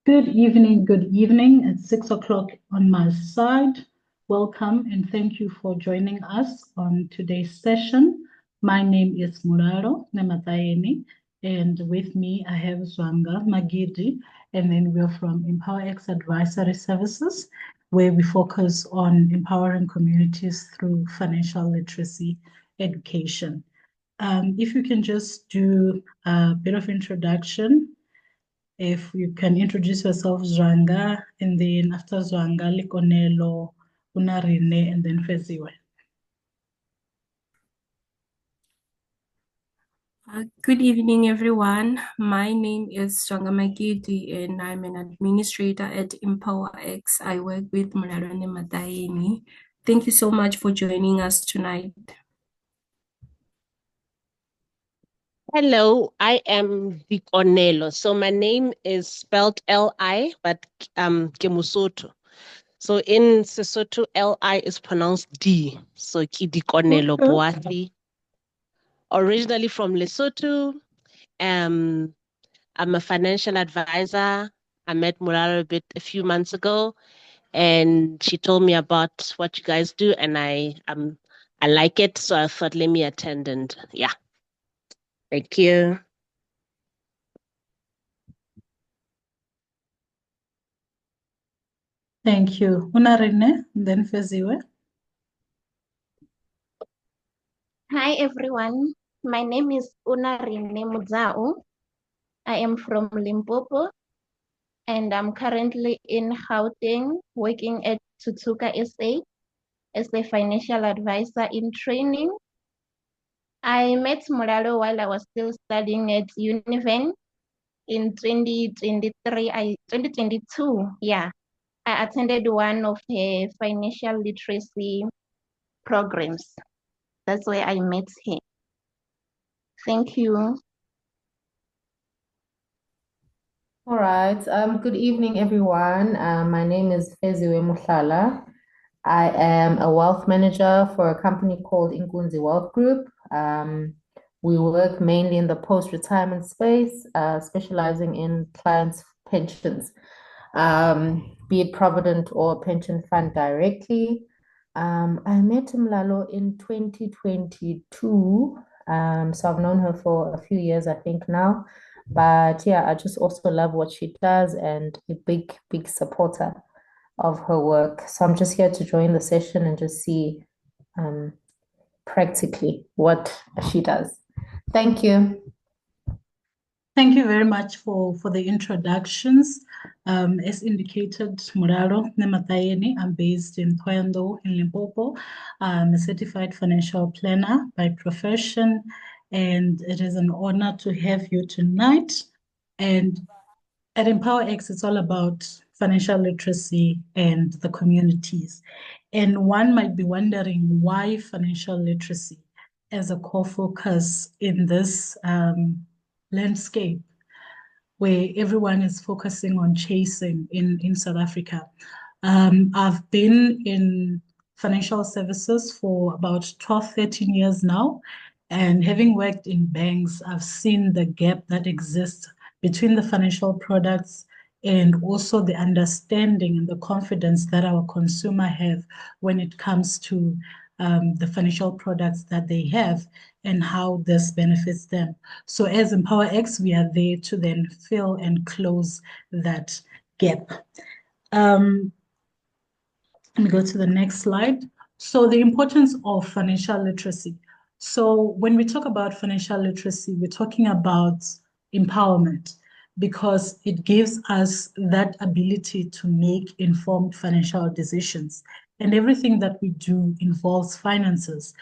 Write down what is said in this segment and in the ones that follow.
Good evening. It's 6 o'clock on my side. Welcome and thank you for joining us on today's session. My name is Muraro Nematayeni, and with me I have Zwanga Magidi, and then we're from ImPowerX Advisory Services, where we focus on empowering communities through financial literacy education. If you can just do a bit of introduction. If you can introduce yourself, Zwanga, and then after Zwanga, Likonelo, Unarine, and then Feziwe. Good evening, everyone. My name is Shanga Magidi, and I'm an administrator at ImPowerX. I work with Mularone Matayeni. Thank you so much for joining us tonight. Hello, I am Likonelo. So my name is spelled L-I, but Kemusoto. So in Sesotho, L-I is pronounced D. So Ki Dikonelo Boathi. Originally from Lesotho. I'm a financial advisor. I met Muraro a few months ago, and she told me about what you guys do, and I like it, so I thought let me attend, and yeah. Thank you. Thank you. Unarine, and then Feziwe. Hi everyone, my name is Unarine Mudzao. I am from Limpopo and I'm currently in Gauteng working at Tutuka SA as a financial advisor in training. I met Muraro while I was still studying at Univen in 2022. Yeah, I attended one of her financial literacy programs. That's where I met her. Thank you. All right. Good evening, everyone. My name is Feziwe Muhlala. I am a wealth manager for a company called Inkunzi Wealth Group. We work mainly in the post-retirement space, specializing in clients' pensions, be it provident or pension fund directly. I met Mlalo in 2022. So I've known her for a few years, I think now. But yeah, I just also love what she does and a big, big supporter of her work. So I'm just here to join the session and just see practically what she does. Thank you. Thank you very much for the introductions. As indicated, Muraro Nematayeni, I'm based in Thohoyandou in Limpopo. I'm a certified financial planner by profession, and it is an honor to have you tonight. And at ImPowerX, it's all about financial literacy and the communities. And one might be wondering why financial literacy as a core focus in this landscape where everyone is focusing on chasing in South Africa. I've been in financial services for about 12, 13 years now. And having worked in banks, I've seen the gap that exists between the financial products and also the understanding and the confidence that our consumer have when it comes to the financial products that they have and how this benefits them. So as ImPowerX, we are there to then fill and close that gap. Let me go to the next slide. So the importance of financial literacy. So when we talk about financial literacy, we're talking about empowerment because it gives us that ability to make informed financial decisions. And everything that we do involves finances.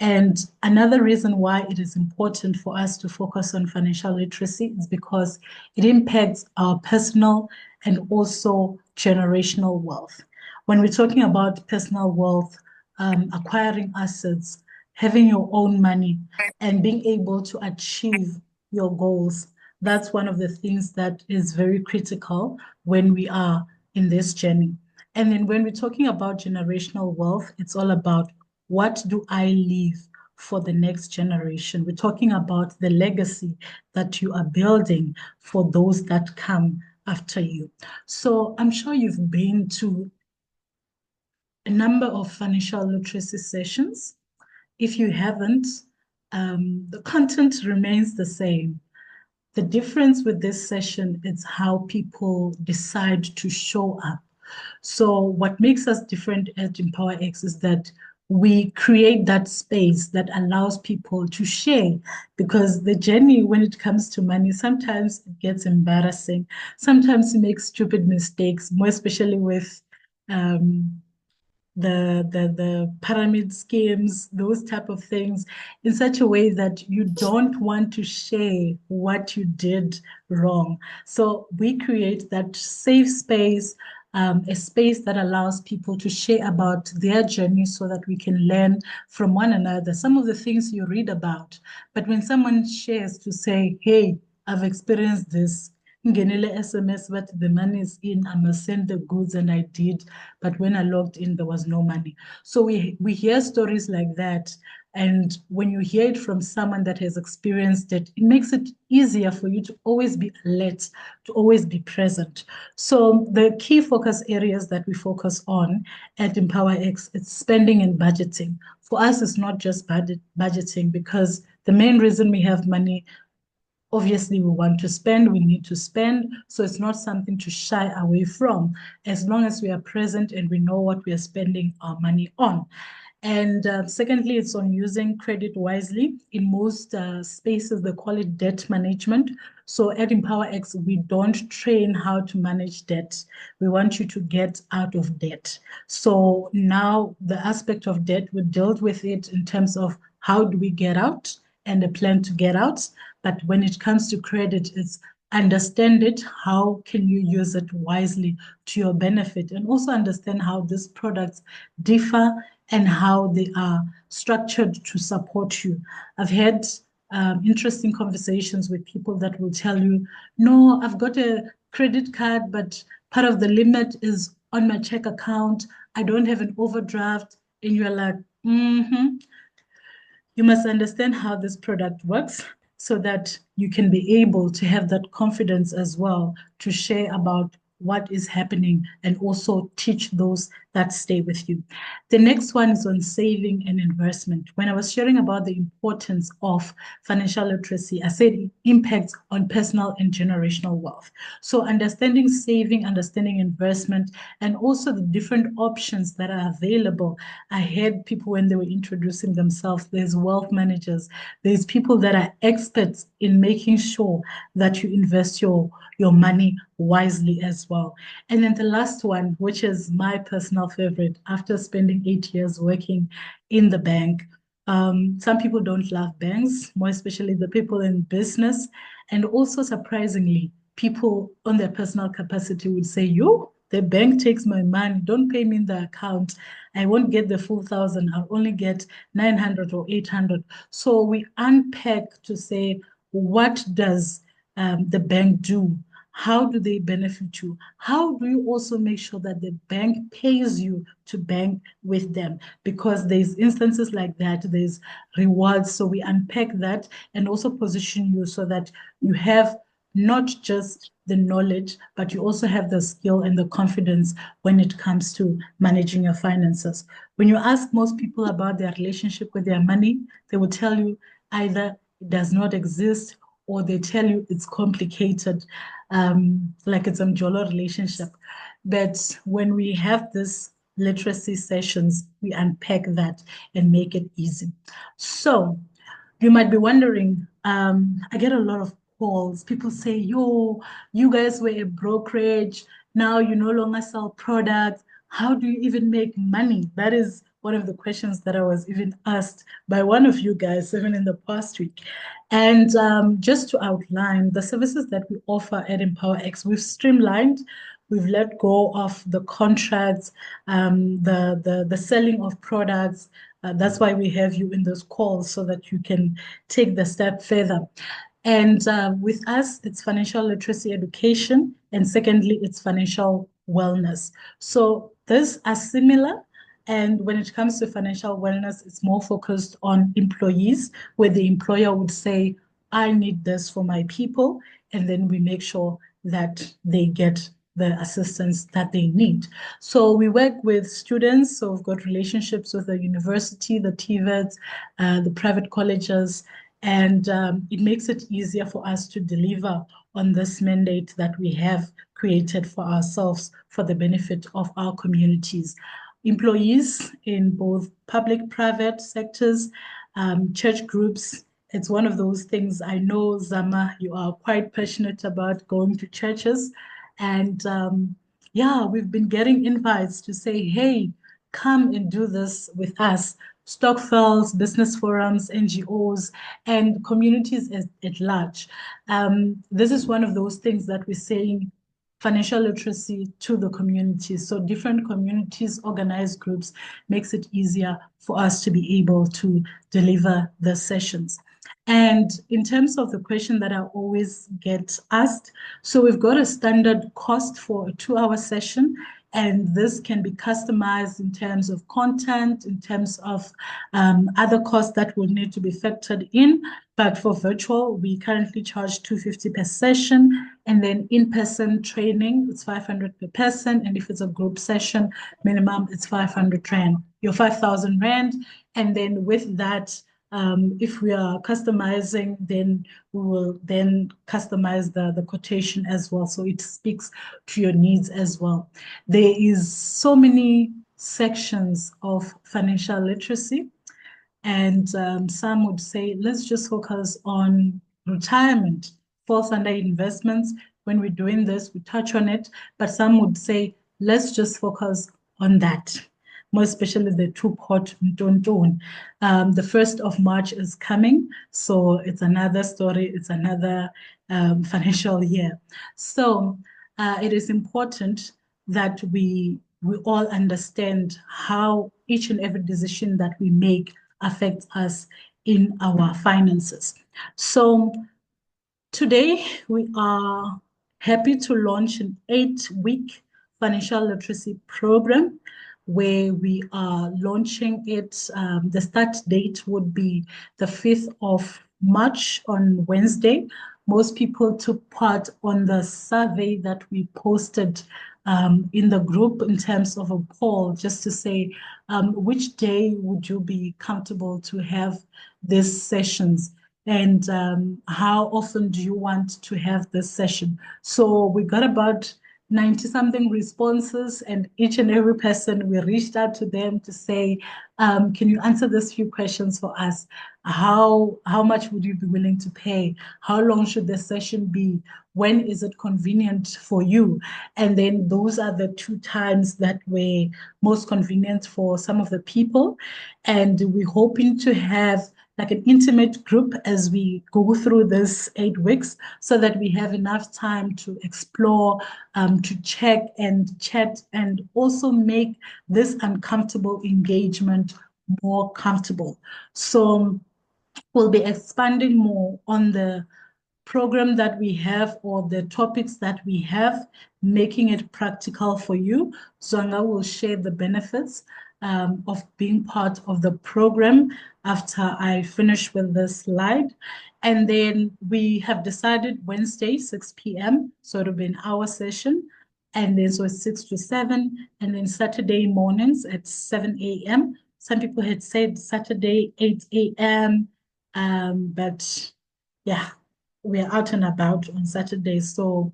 And another reason why it is important for us to focus on financial literacy is because it impacts our personal and also generational wealth. When we're talking about personal wealth, acquiring assets, having your own money, and being able to achieve your goals, that's one of the things that is very critical when we are in this journey. And then when we're talking about generational wealth, it's all about what do I leave for the next generation? We're talking about the legacy that you are building for those that come after you. So I'm sure you've been to a number of financial literacy sessions. If you haven't, the content remains the same. The difference with this session is how people decide to show up. So what makes us different at ImPowerX is that we create that space that allows people to share, because the journey when it comes to money, sometimes it gets embarrassing. Sometimes you make stupid mistakes, more especially with um, the pyramid schemes, those type of things, in such a way that you don't want to share what you did wrong. So we create that safe space, a space that allows people to share about their journey so that we can learn from one another. Some of the things you read about, but when someone shares to say, hey, I've experienced this, ngenele SMS, but the money is in, I must send the goods, and I did, but when I logged in, there was no money. So we hear stories like that. And when you hear it from someone that has experienced it, it makes it easier for you to always be alert, to always be present. So the key focus areas that we focus on at ImPowerX, it's spending and budgeting. For us, it's not just budgeting, because the main reason we have money, obviously we want to spend, we need to spend. So it's not something to shy away from, as long as we are present and we know what we are spending our money on. And secondly, it's on using credit wisely. In most spaces, they call it debt management. So at ImPowerX, we don't train how to manage debt. We want you to get out of debt. So now the aspect of debt, we dealt with it in terms of how do we get out and a plan to get out. But when it comes to credit, it's understand it, how can you use it wisely to your benefit, and also understand how these products differ and how they are structured to support you. I've had interesting conversations with people that will tell you, no, I've got a credit card, but part of the limit is on my check account. I don't have an overdraft. And you're like, you must understand how this product works so that you can be able to have that confidence as well to share about what is happening and also teach those that stay with you. The next one is on saving and investment. When I was sharing about the importance of financial literacy, I said it impacts on personal and generational wealth. So understanding saving, understanding investment, and also the different options that are available. I heard people when they were introducing themselves, there's wealth managers, there's people that are experts in making sure that you invest your money wisely as well. And then the last one, which is my personal favorite, after spending 8 years working in the bank, some people don't love banks, more especially the people in business. And also surprisingly, people on their personal capacity would say, yo, the bank takes my money, don't pay me in the account. I won't get the full 1,000, I'll only get 900 or 800. So we unpack to say, what does the bank do? How do they benefit you? How do you also make sure that the bank pays you to bank with them? Because there's instances like that, there's rewards. So we unpack that and also position you so that you have not just the knowledge, but you also have the skill and the confidence when it comes to managing your finances. When you ask most people about their relationship with their money, they will tell you either it does not exist or they tell you it's complicated, like it's a Mjolo relationship. But when we have this literacy sessions, we unpack that and make it easy. So you might be wondering, I get a lot of calls. People say, yo, you guys were a brokerage. Now you no longer sell products. How do you even make money? That is one of the questions that I was even asked by one of you guys, even in the past week. And just to outline the services that we offer at ImPowerX, we've streamlined, we've let go of the contracts, the selling of products. That's why we have you in those calls so that you can take the step further. And with us, it's financial literacy education. And secondly, it's financial wellness. So these are similar. And when it comes to financial wellness, it's more focused on employees, where the employer would say, I need this for my people. And then we make sure that they get the assistance that they need. So we work with students, so we've got relationships with the university, the TVETs, the private colleges, and it makes it easier for us to deliver on this mandate that we have created for ourselves for the benefit of our communities. Employees in both public, private sectors, church groups, it's one of those things. I know, Zama, you are quite passionate about going to churches. And yeah, we've been getting invites to say, hey, come and do this with us. Stockfells, business forums, NGOs, and communities at large. This is one of those things that we're saying financial literacy to the communities. So different communities, organized groups, makes it easier for us to be able to deliver the sessions. And in terms of the question that I always get asked, so we've got a standard cost for a 2-hour session, and this can be customized in terms of content, in terms of other costs that will need to be factored in. But for virtual, we currently charge $250 per session, and then in-person training, it's 500 per person, and if it's a group session, minimum, it's 500 Rand, your 5,000 Rand, and then with that, if we are customizing, then we will then customize the quotation as well. So it speaks to your needs as well. There is so many sections of financial literacy, and some would say, let's just focus on retirement, falls under investments. When we're doing this, we touch on it, but some would say, let's just focus on that, more especially the two-pot Mtontone. The 1st of March is coming, so it's another story, it's another financial year. So it is important that we all understand how each and every decision that we make affects us in our finances. So today we are happy to launch an 8-week financial literacy program where we are launching it. The start date would be the 5th of March on Wednesday. Most people took part on the survey that we posted in the group in terms of a poll, just to say which day would you be comfortable to have these sessions, and how often do you want to have this session? So we got about 90 something responses, and each and every person, we reached out to them to say, can you answer these few questions for us? How much would you be willing to pay? How long should the session be? When is it convenient for you? And then those are the 2 times that were most convenient for some of the people. And we're hoping to have like an intimate group as we go through this 8 weeks, so that we have enough time to explore, to check and chat, and also make this uncomfortable engagement more comfortable. So we'll be expanding more on the program that we have or the topics that we have, making it practical for you. Zwanga will share the benefits of being part of the program after I finish with this slide. And then we have decided Wednesday, 6 p.m., so it'll be an hour session. And then so it's 6 to 7, and then Saturday mornings at 7 a.m. Some people had said Saturday, 8 a.m., but yeah, we're out and about on Saturday. So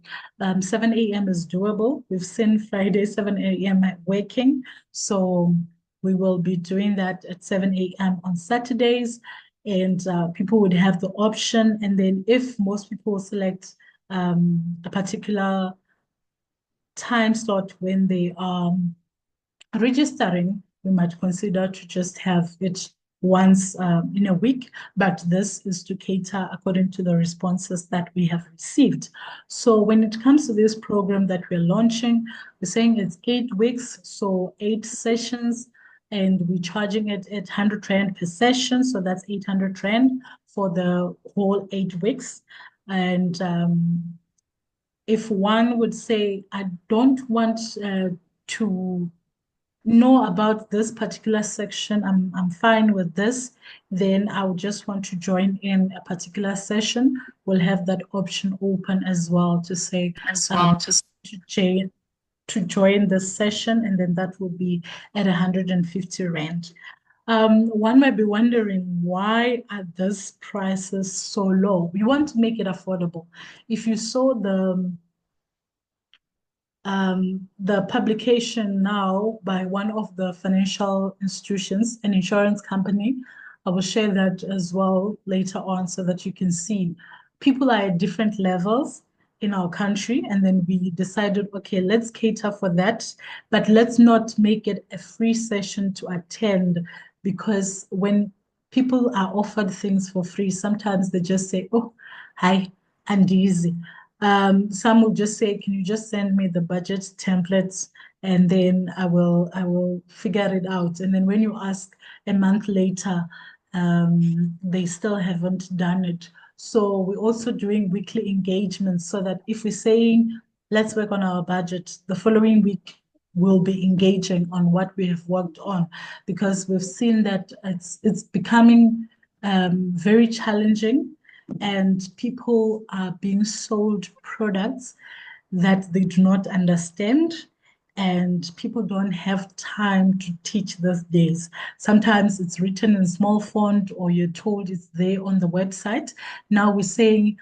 7 a.m. is doable. We've seen Friday, 7 a.m. working. So we will be doing that at 7 a.m. on Saturdays. And people would have the option. And then if most people select a particular time slot when they are registering, we might consider to just have it once in a week, but this is to cater according to the responses that we have received. So when it comes to this program that we're launching, we're saying it's 8 weeks, so 8 sessions, and we're charging it at 100 Rand per session, so that's 800 Rand for the whole 8 weeks. And if one would say, I don't want to know about this particular section, I'm fine with this, then I would just want to join in a particular session. We'll have that option open as well to say to join this session, and then that will be at 150 Rand. One might be wondering, why are these prices so low? We want to make it affordable. If you saw the publication now by one of the financial institutions, an insurance company. I will share that as well later on so that you can see people are at different levels in our country. And then we decided, okay, let's cater for that, but let's not make it a free session to attend, because when people are offered things for free, sometimes they just say, oh, hi, and easy. Some will just say, "Can you just send me the budget templates, and then I will figure it out." And then when you ask a month later, they still haven't done it. So we're also doing weekly engagements so that if we're saying, "Let's work on our budget," the following week we'll be engaging on what we have worked on, because we've seen that it's becoming very challenging, and people are being sold products that they do not understand, and people don't have time to teach these days. Sometimes it's written in small font, or you're told it's there on the website. Now we're saying,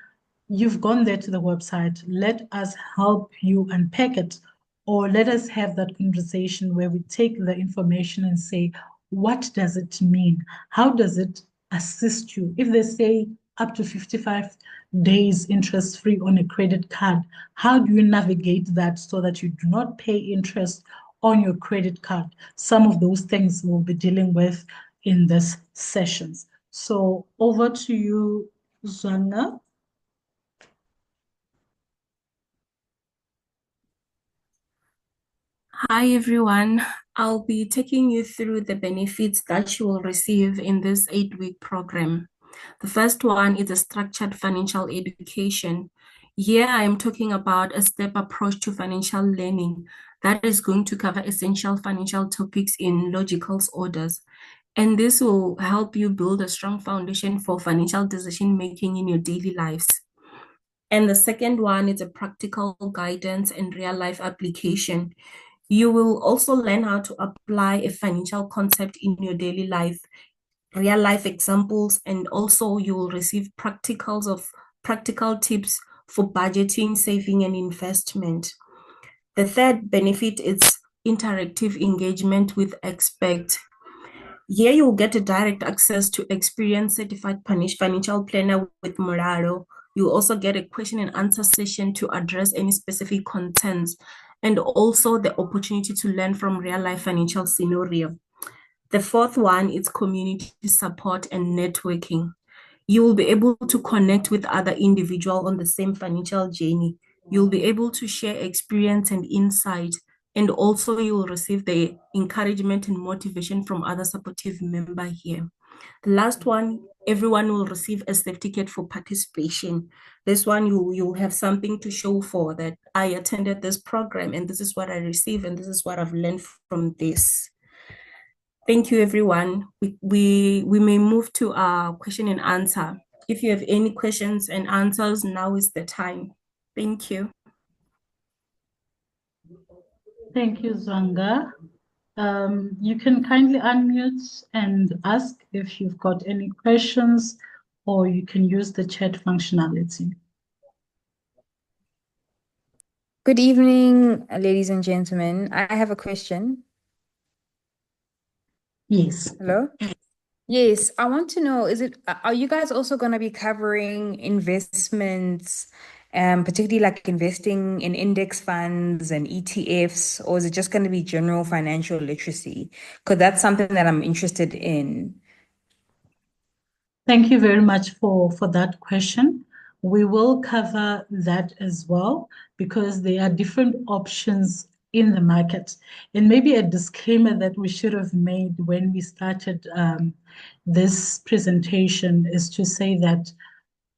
you've gone there to the website, let us help you unpack it, or let us have that conversation where we take the information and say, what does it mean? How does it assist you? If they say up to 55 days interest free on a credit card, how do you navigate that so that you do not pay interest on your credit card? Some of those things we'll be dealing with in this sessions. So over to you, Zanga. Hi everyone. I'll be taking you through the benefits that you will receive in this 8-week program. The first one is a structured financial education. Here I am talking about a step approach to financial learning that is going to cover essential financial topics in logical orders. And this will help you build a strong foundation for financial decision making in your daily lives. And the second one is a practical guidance and real life application. You will also learn how to apply a financial concept in your daily life, real life examples, and also you will receive practical tips for budgeting, saving, and investment. The third benefit is interactive engagement with experts. Here you'll get a direct access to experienced certified financial planner with Muraro. You also get a question and answer session to address any specific contents, and also the opportunity to learn from real life financial scenario. The fourth one is community support and networking. You will be able to connect with other individuals on the same financial journey. You'll be able to share experience and insight, and also you will receive the encouragement and motivation from other supportive members here. The last one, everyone will receive a certificate for participation. This one, you'll have something to show for that I attended this program and this is what I received and this is what I've learned from this. Thank you, everyone. We may move to our question and answer. If you have any questions and answers, now is the time. Thank you. Thank you, Zwanga. You can kindly unmute and ask if you've got any questions, or you can use the chat functionality. Good evening, ladies and gentlemen. I have a question. Yes. Hello? Yes, I want to know, are you guys also going to be covering investments, particularly like investing in index funds and ETFs, or is it just going to be general financial literacy? Because that's something that I'm interested in. Thank you very much for that question. We will cover that as well, because there are different options in the market. And maybe a disclaimer that we should have made when we started this presentation is to say that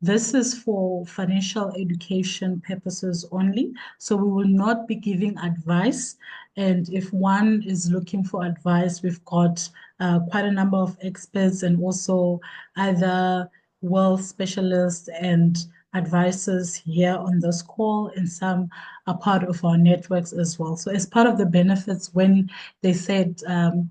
This is for financial education purposes only. So we will not be giving advice. And if one is looking for advice, we've got quite a number of experts and also other wealth specialists and advisors here on this call, and some are part of our networks as well. So as part of the benefits, when they said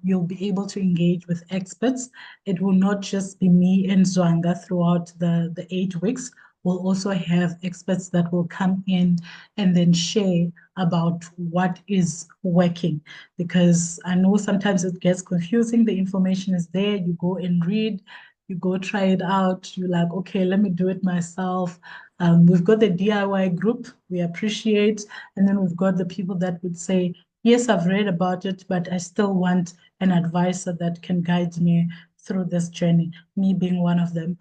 you'll be able to engage with experts, it will not just be me and Zwanga throughout the 8 weeks. We'll also have experts that will come in and then share about what is working. Because I know sometimes it gets confusing. The information is there, you go and read, you go try it out. You're like, okay, let me do it myself. We've got the DIY group, we appreciate. And then we've got the people that would say, yes, I've read about it, but I still want an advisor that can guide me through this journey, me being one of them.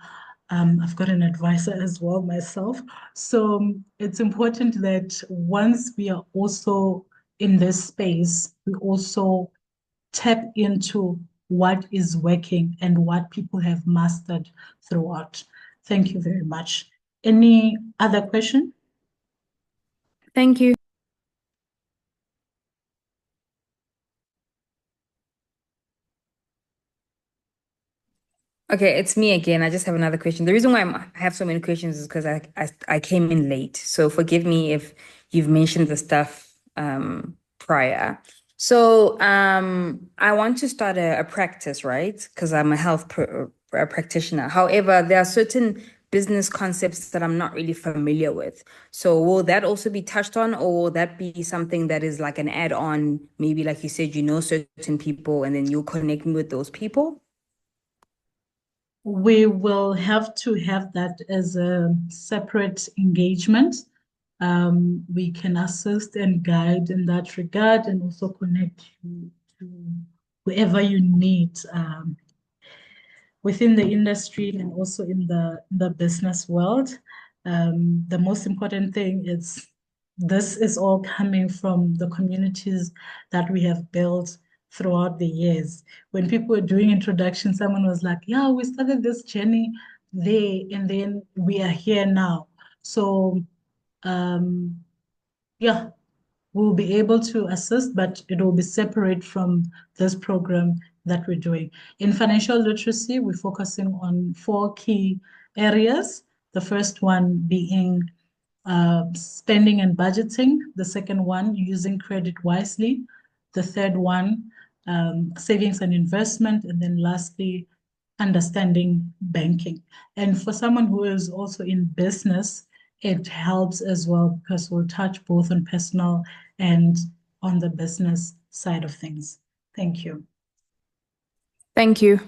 I've got an advisor as well myself. So it's important that once we are also in this space, we also tap into what is working and what people have mastered throughout. Thank you very much. Any other question? Thank you. Okay, it's me again. I just have another question. The reason why I have so many questions is because I came in late. So forgive me if you've mentioned the stuff prior. So I want to start a practice, right? Because I'm a a practitioner. However, there are certain business concepts that I'm not really familiar with. So will that also be touched on, or will that be something that is like an add-on? Maybe like you said, you know certain people and then you'll connect me with those people? We will have to have that as a separate engagement. We can assist and guide in that regard and also connect you to whoever you need within the industry and also in the business world. The most important thing is this is all coming from the communities that we have built throughout the years. When people were doing introduction, someone was like, yeah, we started this journey there and then we are here now. So yeah, we'll be able to assist, but it will be separate from this program that we're doing. In financial literacy, we're focusing on 4 key areas. The first one being spending and budgeting. The second one, using credit wisely. The third one, savings and investment. And then lastly, understanding banking. And for someone who is also in business, it helps as well because we'll touch both on personal and on the business side of things. Thank you. Thank you.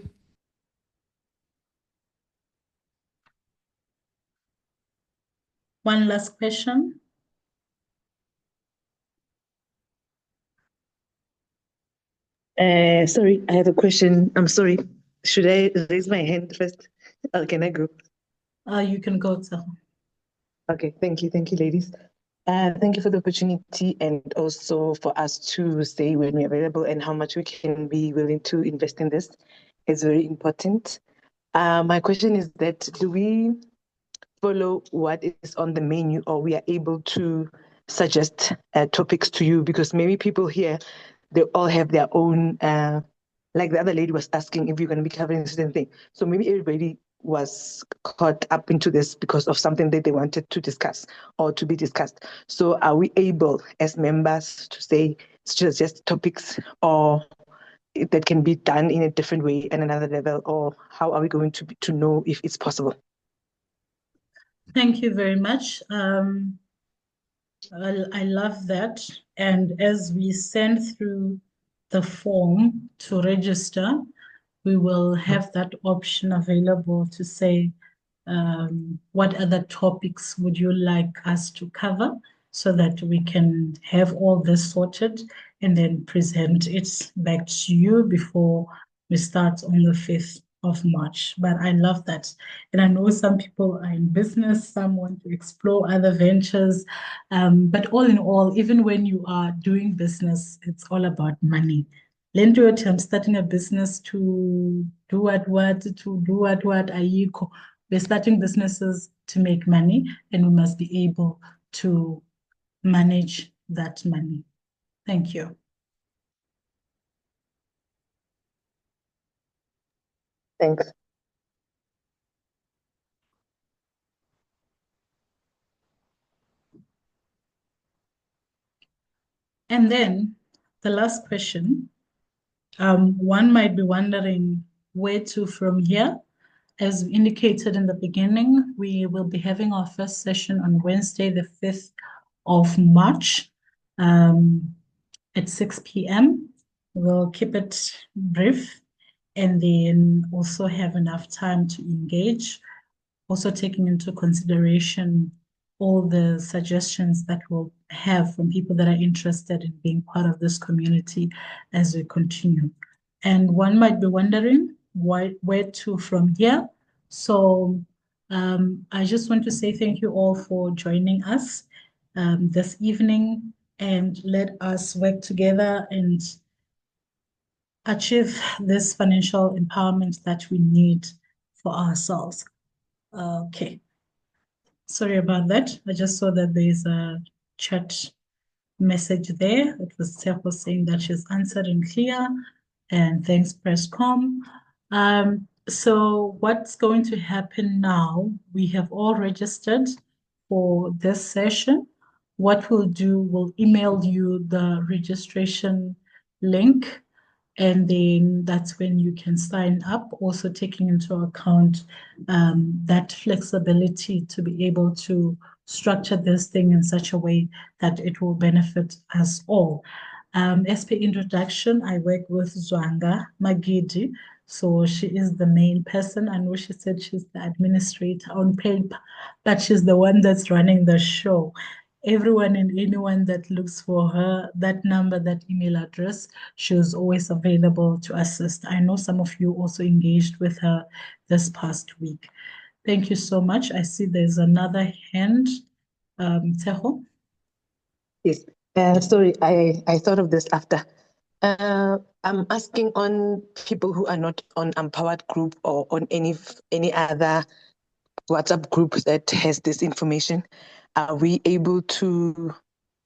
One last question. Sorry, I have a question. I'm sorry. Should I raise my hand first? Or can I go? You can go, Tsaho. Okay, thank you. Thank you, ladies. Thank you for the opportunity and also for us to say when we're available and how much we can be willing to invest in this. It's very important. My question is that do we follow what is on the menu, or we are able to suggest topics to you? Because maybe people here, they all have their own, like the other lady was asking if you're going to be covering a certain thing. So maybe everybody was caught up into this because of something that they wanted to discuss or to be discussed. So are we able as members to say it's just topics, or that can be done in a different way and another level, or how are we going to know if it's possible? Thank you very much. I love that. And as we send through the form to register, we will have that option available to say, what other topics would you like us to cover so that we can have all this sorted and then present it back to you before we start on the 5th of March. But I love that. And I know some people are in business, some want to explore other ventures. But all in all, even when you are doing business, it's all about money. I'm starting a business to do what, ayikho. We're starting businesses to make money, and we must be able to manage that money. Thank you. Thanks. And then the last question, one might be wondering where to from here. As indicated in the beginning, we will be having our first session on Wednesday, the 5th of March at 6 p.m. We'll keep it brief and then also have enough time to engage, also taking into consideration all the suggestions that we'll have from people that are interested in being part of this community as we continue. And one might be wondering where to from here. So I just want to say thank you all for joining us this evening, and let us work together and achieve this financial empowerment that we need for ourselves. Okay. Sorry about that. I just saw that there's a chat message there. It was Seho saying that she's answered and clear. And thanks, Presscom. So what's going to happen now? We have all registered for this session. What we'll do, we'll email you the registration link, and then that's when you can sign up, also taking into account that flexibility to be able to structure this thing in such a way that it will benefit us all. As per introduction, I work with Zwanga Magidi. So she is the main person. I know she said she's the administrator on paper, but she's the one that's running the show. Everyone and anyone that looks for her, that number, that email address, she was always available to assist. I know some of you also engaged with her this past week. Thank you so much. I see there's another hand. Teho? Yes. Sorry, I thought of this after. I'm asking on people who are not on Empowered Group or on any other WhatsApp group that has this information. Are we able to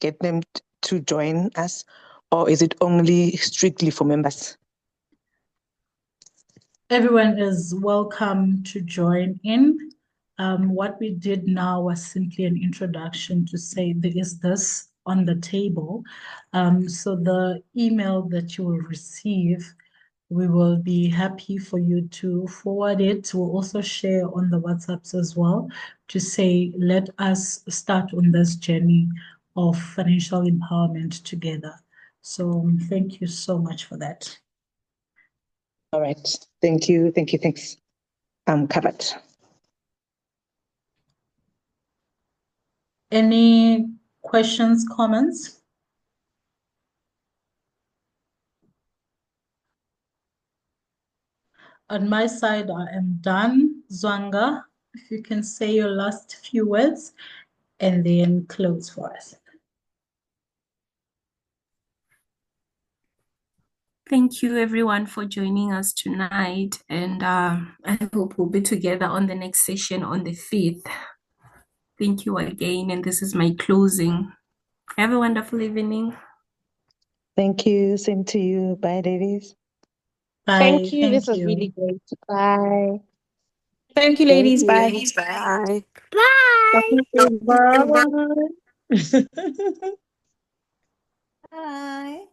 get them to join us, or is it only strictly for members? Everyone is welcome to join in. What we did now was simply an introduction to say there is this on the table. So the email that you will receive, we will be happy for you to forward it. We'll also share on the WhatsApps as well to say, let us start on this journey of financial empowerment together. So thank you so much for that. All right. Thank you. Thanks. I'm covered. Any questions, comments? On my side, I am done. Zwanga, if you can say your last few words and then close for us. Thank you everyone for joining us tonight, and I hope we'll be together on the next session on the 5th. Thank you again, and this is my closing. Have a wonderful evening. Thank you. Same to you. Bye, ladies. Bye. Thank you. Thank This was you. really great. Bye. Thank you, Thank ladies. Bye. you. Bye. Bye. Bye.